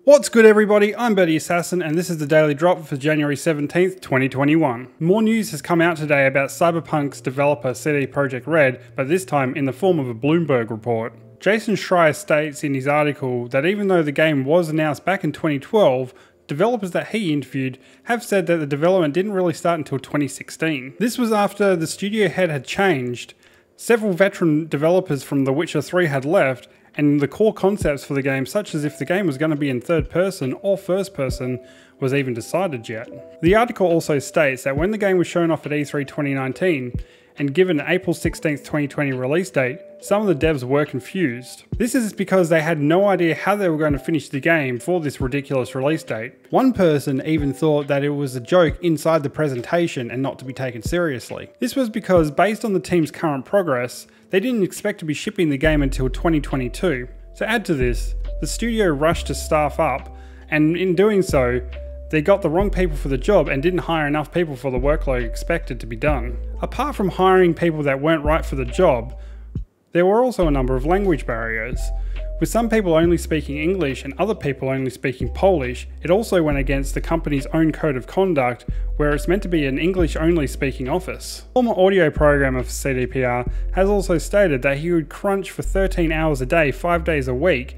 What's good everybody, I'm birdyassassin and this is the Daily Drop for January 17th, 2021. More news has come out today about Cyberpunk's developer CD Projekt Red, but this time in the form of a Bloomberg report. Jason Schreier states in his article that even though the game was announced back in 2012, developers that he interviewed have said that the development didn't really start until 2016. This was after the studio head had changed, several veteran developers from The Witcher 3 had left, and the core concepts for the game, such as if the game was going to be in third person or first person, was even decided yet. The article also states that when the game was shown off at E3 2019 and given an April 16th 2020 release date, some of the devs were confused. This is because they had no idea how they were going to finish the game for this ridiculous release date. One person even thought that it was a joke inside the presentation and not to be taken seriously. This was because based on the team's current progress, they didn't expect to be shipping the game until 2022. To add to this, the studio rushed to staff up, and in doing so, they got the wrong people for the job and didn't hire enough people for the workload expected to be done. Apart from hiring people that weren't right for the job, there were also a number of language barriers. With some people only speaking English and other people only speaking Polish, it also went against the company's own code of conduct, where it's meant to be an English-only speaking office. Former audio programmer for CDPR has also stated that he would crunch for 13 hours a day, 5 days a week,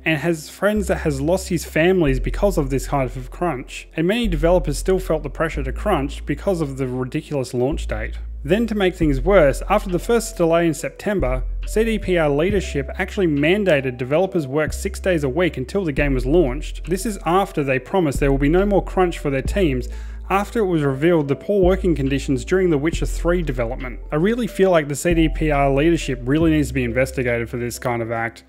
and has friends that has lost his families because of this kind of crunch. And many developers still felt the pressure to crunch because of the ridiculous launch date. Then to make things worse, after the first delay in September, CDPR leadership actually mandated developers work 6 days a week until the game was launched. This is after they promised there will be no more crunch for their teams, after it was revealed the poor working conditions during The Witcher 3 development. I really feel like the CDPR leadership really needs to be investigated for this kind of act.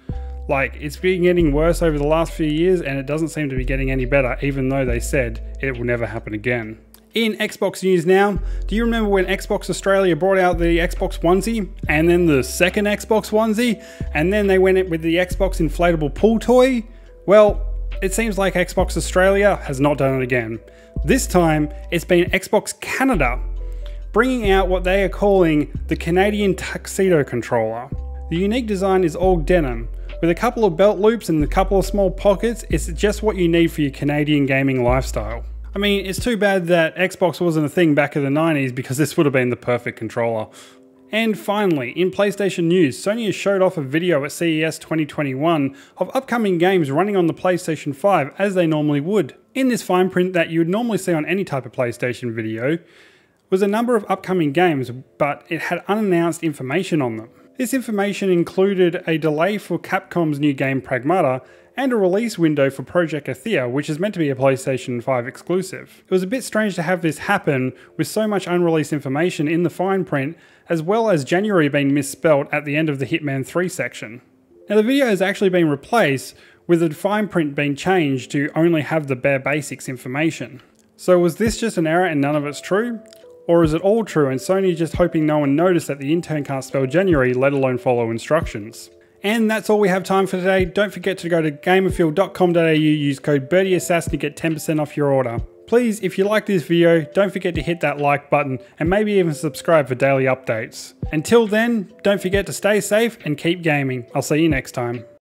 Like, it's been getting worse over the last few years and it doesn't seem to be getting any better, even though they said it will never happen again. In Xbox news now, do you remember when Xbox Australia brought out the Xbox onesie, and then the second Xbox onesie, and then they went with the Xbox inflatable pool toy? Well, it seems like Xbox Australia has not done it again. This time, it's been Xbox Canada, bringing out what they are calling the Canadian Tuxedo Controller. The unique design is all denim, with a couple of belt loops and a couple of small pockets. It's just what you need for your Canadian gaming lifestyle. I mean, it's too bad that Xbox wasn't a thing back in the 90s, because this would have been the perfect controller. And finally, in PlayStation news, Sony has showed off a video at CES 2021 of upcoming games running on the PlayStation 5 as they normally would. In this fine print that you would normally see on any type of PlayStation video was a number of upcoming games, but it had unannounced information on them. This information included a delay for Capcom's new game Pragmata and a release window for Projekt Red, which is meant to be a PlayStation 5 exclusive. It was a bit strange to have this happen with so much unreleased information in the fine print, as well as January being misspelled at the end of the Hitman 3 section. Now the video has actually been replaced with the fine print being changed to only have the bare basics information. So was this just an error and none of it's true? Or is it all true and Sony just hoping no one noticed that the intern can't spell January, let alone follow instructions? And that's all we have time for today. Don't forget to go to gamerfuel.com.au, use code birdyassassin to get 10% off your order. Please, if you like this video, don't forget to hit that like button and maybe even subscribe for daily updates. Until then, don't forget to stay safe and keep gaming. I'll see you next time.